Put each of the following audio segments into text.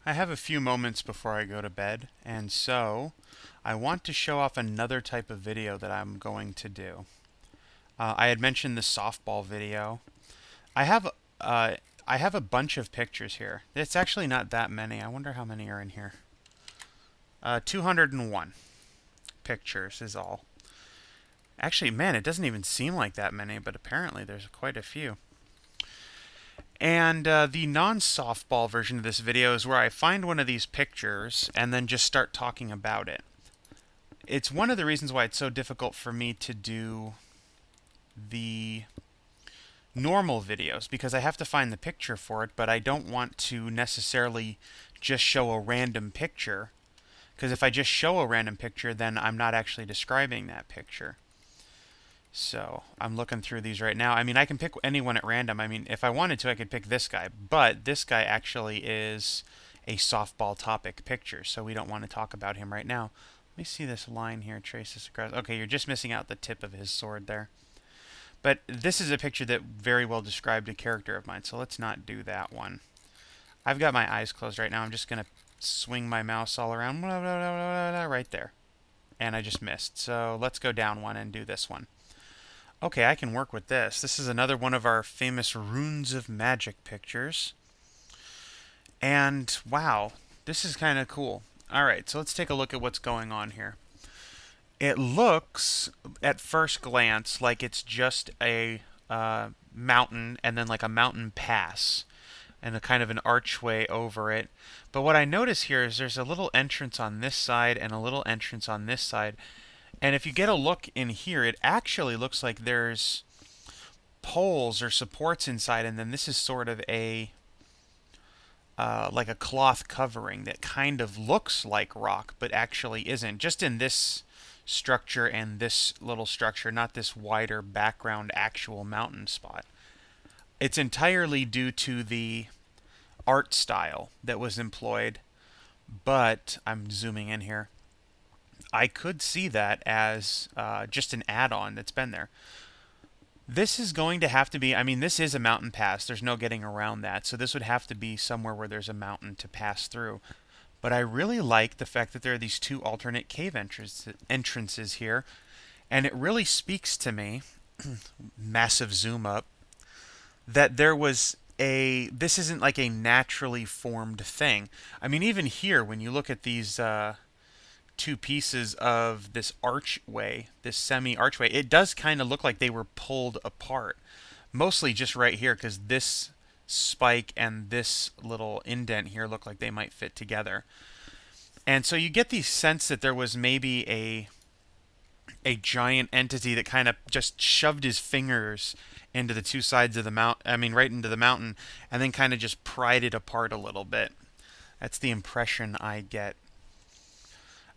I have a few moments before I go to bed, and so I want to show off another type of video that I'm going to do. I had mentioned the softball video. I have uh, I have a bunch of pictures here. It's actually not that many. I wonder how many are in here. 201 pictures is all. Actually, man, it doesn't even seem like that many, but apparently there's quite a few. And the non-softball version of this video is where I find one of these pictures and then just start talking about it. It's one of the reasons why it's so difficult for me to do the normal videos, because I have to find the picture for it, but I don't want to necessarily just show a random picture, because if I just show a random picture, then I'm not actually describing that picture. So I'm looking through these right now. I mean, I can pick anyone at random. I mean, if I wanted to, I could pick this guy, but this guy actually is a softball topic picture, so we don't want to talk about him right now. Let me see this line here, trace this across. Okay, you're just missing out the tip of his sword there. But this is a picture that very well described a character of mine, so let's not do that one. I've got my eyes closed right now. I'm just going to swing my mouse all around right there. And I just missed. So let's go down one and do this one. Okay, I can work with this. This is another one of our famous Runes of Magic pictures. And wow, this is kind of cool. Alright, so let's take a look at what's going on here. It looks, at first glance, like it's just a mountain and then like a mountain pass and a kind of an archway over it. But what I notice here is there's a little entrance on this side and a little entrance on this side. And if you get a look in here, it actually looks like there's poles or supports inside, and then this is sort of a like a cloth covering that kind of looks like rock, but actually isn't. Just in this structure and this little structure, not this wider background actual mountain spot. It's entirely due to the art style that was employed, but I'm zooming in here. I could see that as just an add-on that's been there. This is going to have to be, I mean, this is a mountain pass. There's no getting around that. So this would have to be somewhere where there's a mountain to pass through. But I really like the fact that there are these two alternate cave entrances here. And it really speaks to me, massive zoom up, that there was this isn't like a naturally formed thing. I mean, even here, when you look at these two pieces of this archway, this semi-archway, it does kind of look like they were pulled apart. Mostly just right here, because this spike and this little indent here look like they might fit together. And so you get the sense that there was maybe a giant entity that kind of just shoved his fingers into the two sides of the mountain, I mean right into the mountain, and then kind of just pried it apart a little bit. That's the impression I get.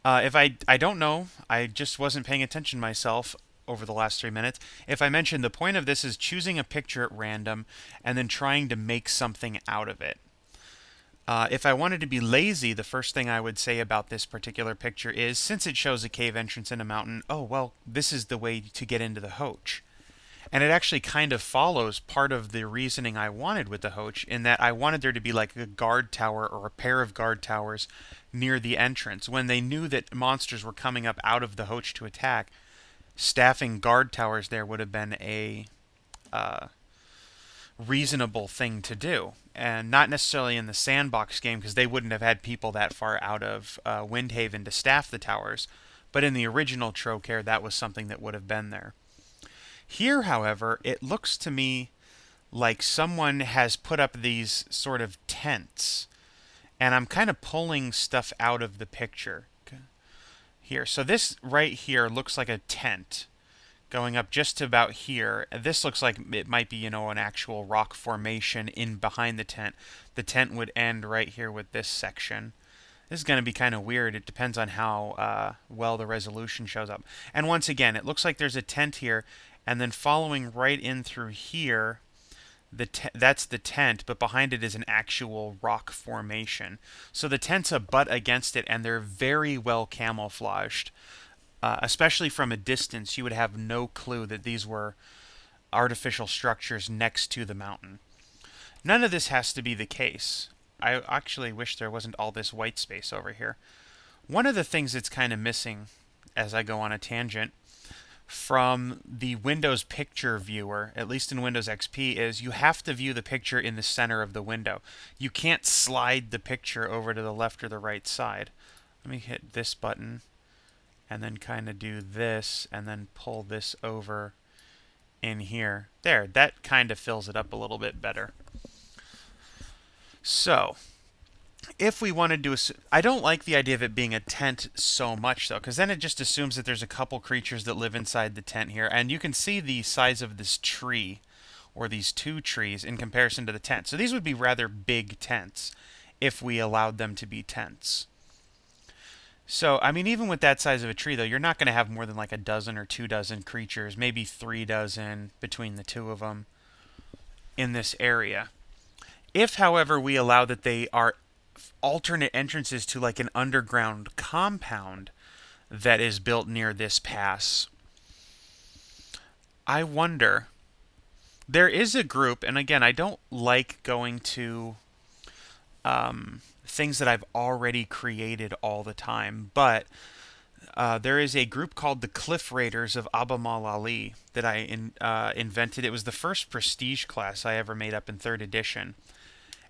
If I don't know, I just wasn't paying attention myself over the last 3 minutes. If I mentioned, the point of this is choosing a picture at random and then trying to make something out of it. If I wanted to be lazy, the first thing I would say about this particular picture is, since it shows a cave entrance in a mountain, oh, well, this is the way to get into the Hoach. And it actually kind of follows part of the reasoning I wanted with the Hoach, in that I wanted there to be like a guard tower or a pair of guard towers near the entrance. When they knew that monsters were coming up out of the Hoach to attack, staffing guard towers there would have been a reasonable thing to do. And not necessarily in the sandbox game, because they wouldn't have had people that far out of Windhaven to staff the towers. But in the original Trocare, that was something that would have been there. Here, however, it looks to me like someone has put up these sort of tents. And I'm kind of pulling stuff out of the picture here. So this right here looks like a tent going up just to about here. This looks like it might be, an actual rock formation in behind the tent. The tent would end right here with this section. This is going to be kind of weird. It depends on how well the resolution shows up. And once again, it looks like there's a tent here, and then following right in through here, that's the tent, but behind it is an actual rock formation. So the tent's a butt against it, and they're very well camouflaged. Especially from a distance, you would have no clue that these were artificial structures next to the mountain. None of this has to be the case. I actually wish there wasn't all this white space over here. One of the things that's kind of missing, as I go on a tangent, from the Windows picture viewer, at least in Windows XP, is you have to view the picture in the center of the window. You can't slide the picture over to the left or the right side. Let me hit this button and then kind of do this and then pull this over in here. There, that kind of fills it up a little bit better. So, if we wanted to, I don't like the idea of it being a tent so much though, because then it just assumes that there's a couple creatures that live inside the tent here, and you can see the size of this tree, or these two trees, in comparison to the tent. So these would be rather big tents if we allowed them to be tents. So, I mean, even with that size of a tree though, you're not going to have more than like a dozen or 2 dozen creatures, maybe 3 dozen between the two of them in this area. If, however, we allow that they are alternate entrances to like an underground compound that is built near this pass, I wonder. There is a group, and again, I don't like going to things that I've already created all the time, but there is a group called the Cliff Raiders of Abamal Ali that I invented. It was the first prestige class I ever made up in 3rd edition.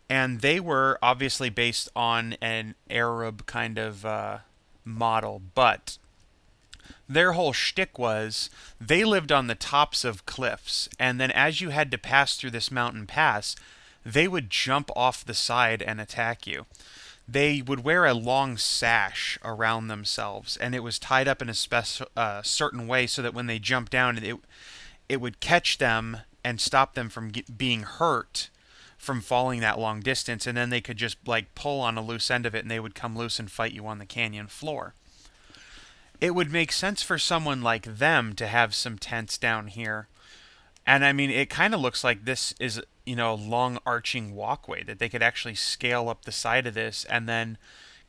And they were obviously based on an Arab kind of model, but their whole shtick was they lived on the tops of cliffs, and then as you had to pass through this mountain pass, they would jump off the side and attack you. They would wear a long sash around themselves, and it was tied up in a certain way so that when they jumped down, it would catch them and stop them from being hurt from falling that long distance, and then they could just like pull on a loose end of it and they would come loose and fight you on the canyon floor. It would make sense for someone like them to have some tents down here. And I mean, it kind of looks like this is, you know, a long arching walkway that they could actually scale up the side of this and then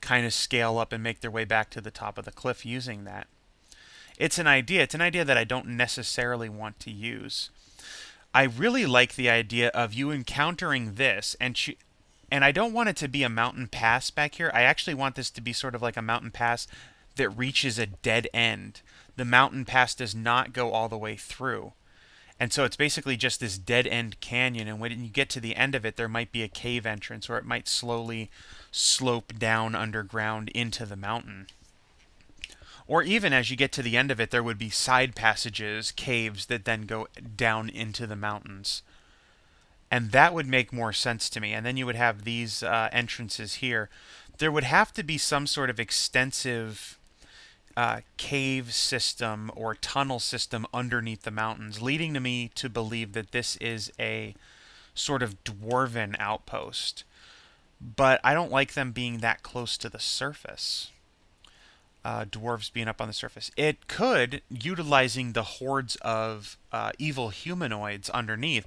kind of scale up and make their way back to the top of the cliff using that. It's an idea. It's an idea that I don't necessarily want to use. I really like the idea of you encountering this, and I don't want it to be a mountain pass back here. I actually want this to be sort of like a mountain pass that reaches a dead end. The mountain pass does not go all the way through. And so it's basically just this dead end canyon, and when you get to the end of it, there might be a cave entrance, or it might slowly slope down underground into the mountain. Or even as you get to the end of it, there would be side passages, caves that then go down into the mountains. And that would make more sense to me. And then you would have these entrances here. There would have to be some sort of extensive cave system or tunnel system underneath the mountains, leading to me to believe that this is a sort of dwarven outpost. But I don't like them being that close to the surface. Dwarves being up on the surface. It could, utilizing the hordes of evil humanoids underneath,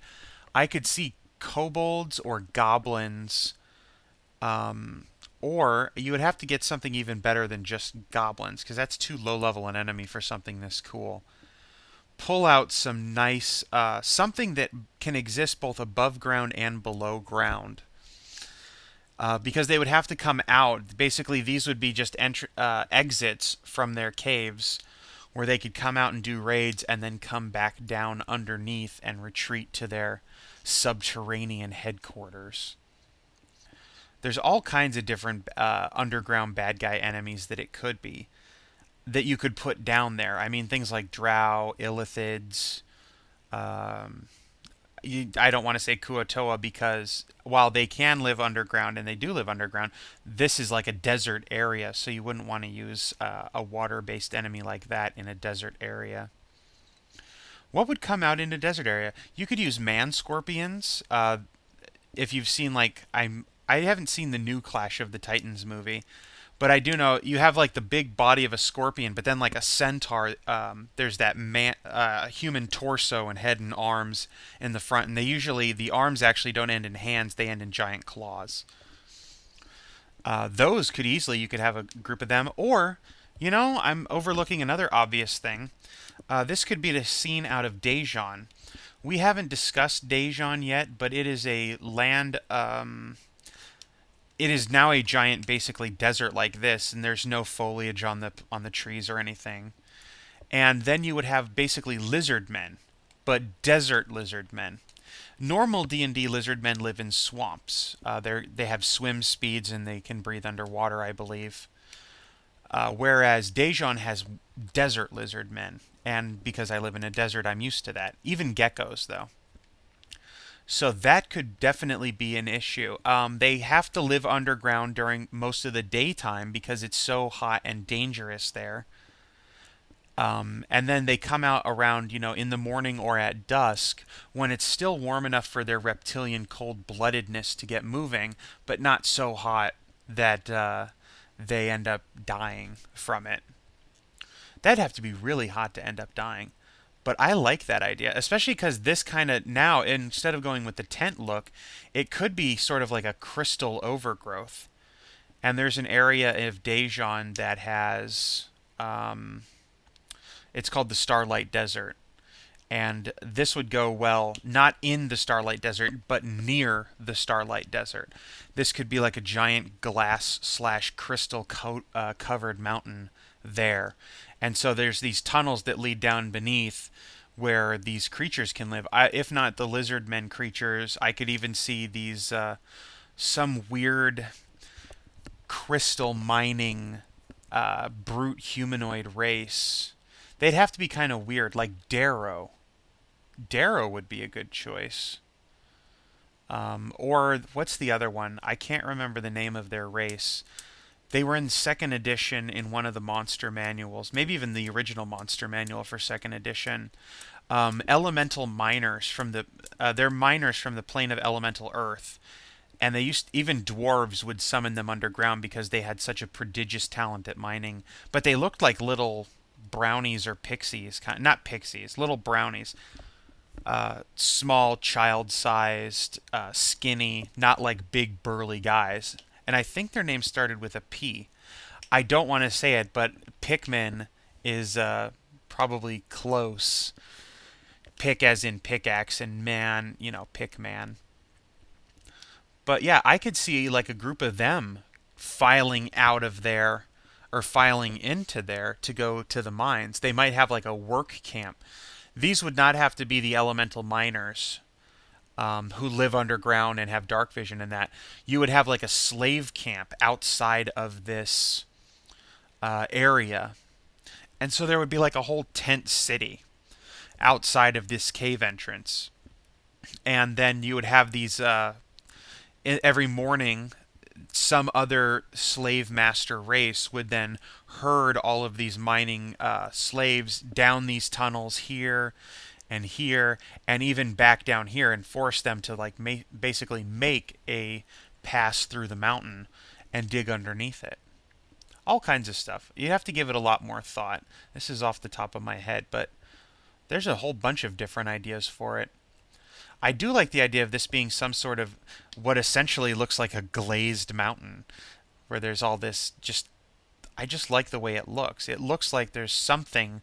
I could see kobolds or goblins, or you would have to get something even better than just goblins, because that's too low level an enemy for something this cool. Pull out some nice, something that can exist both above ground and below ground. Because they would have to come out. Basically, these would be just exits from their caves where they could come out and do raids and then come back down underneath and retreat to their subterranean headquarters. There's all kinds of different underground bad guy enemies that it could be that you could put down there. I mean, things like drow, illithids, I don't want to say Kuo-toa because while they can live underground and they do live underground, this is like a desert area, so you wouldn't want to use a water-based enemy like that in a desert area. What would come out in a desert area? You could use man scorpions. If you've seen I haven't seen the new Clash of the Titans movie, but I do know you have like the big body of a scorpion, but then like a centaur, there's that human torso and head and arms in the front, and the arms actually don't end in hands, they end in giant claws. Those could easily, you could have a group of them, or, you know, I'm overlooking another obvious thing. This could be the scene out of Daejeon. We haven't discussed Daejeon yet, but it is a land, it is now a giant, basically desert like this, and there's no foliage on the trees or anything. And then you would have basically lizard men, but desert lizard men. Normal D&D lizard men live in swamps. They have swim speeds and they can breathe underwater, I believe. Whereas Dejan has desert lizard men, and because I live in a desert, I'm used to that. Even geckos, though. So that could definitely be an issue. They have to live underground during most of the daytime because it's so hot and dangerous there. And then they come out around, in the morning or at dusk when it's still warm enough for their reptilian cold bloodedness to get moving, but not so hot that they end up dying from it. That'd have to be really hot to end up dying. But I like that idea, especially because this kind of now, instead of going with the tent look, it could be sort of like a crystal overgrowth. And there's an area of Daejeon that has, it's called the Starlight Desert. And this would go well not in the Starlight Desert, but near the Starlight Desert. This could be like a giant glass slash crystal covered mountain there. And so there's these tunnels that lead down beneath where these creatures can live. If not the lizard men creatures, I could even see these some weird crystal mining brute humanoid race. They'd have to be kind of weird, like Darrow. Darrow would be a good choice. Or what's the other one? I can't remember the name of their race. They were in second edition in one of the monster manuals, maybe even the original monster manual for second edition. Elemental miners from they're miners from the plane of elemental earth, and they used even dwarves would summon them underground because they had such a prodigious talent at mining. But they looked like little brownies or pixies, not pixies, little brownies. Small, child-sized, skinny, not like big burly guys. And I think their name started with a P. I don't want to say it, but Pikmin is probably close. Pick as in pickaxe, and man, Pickman. But yeah, I could see like a group of them filing out of there or filing into there to go to the mines. They might have like a work camp. These would not have to be the elemental miners who live underground and have dark vision and that. You would have like a slave camp outside of this area. And so there would be like a whole tent city outside of this cave entrance. And then you would have these every morning some other slave master race would then herd all of these mining slaves down these tunnels here, and even back down here, and force them to like basically make a pass through the mountain and dig underneath it. All kinds of stuff. You'd have to give it a lot more thought. This is off the top of my head, but there's a whole bunch of different ideas for it. I do like the idea of this being some sort of what essentially looks like a glazed mountain, where there's all this just. I just like the way it looks. It looks like there's something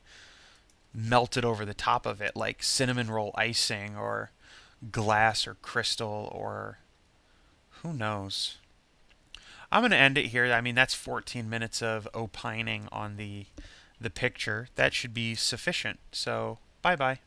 melted over the top of it, like cinnamon roll icing or glass or crystal or who knows. I'm going to end it here. I mean, that's 14 minutes of opining on the picture. That should be sufficient. So, bye-bye.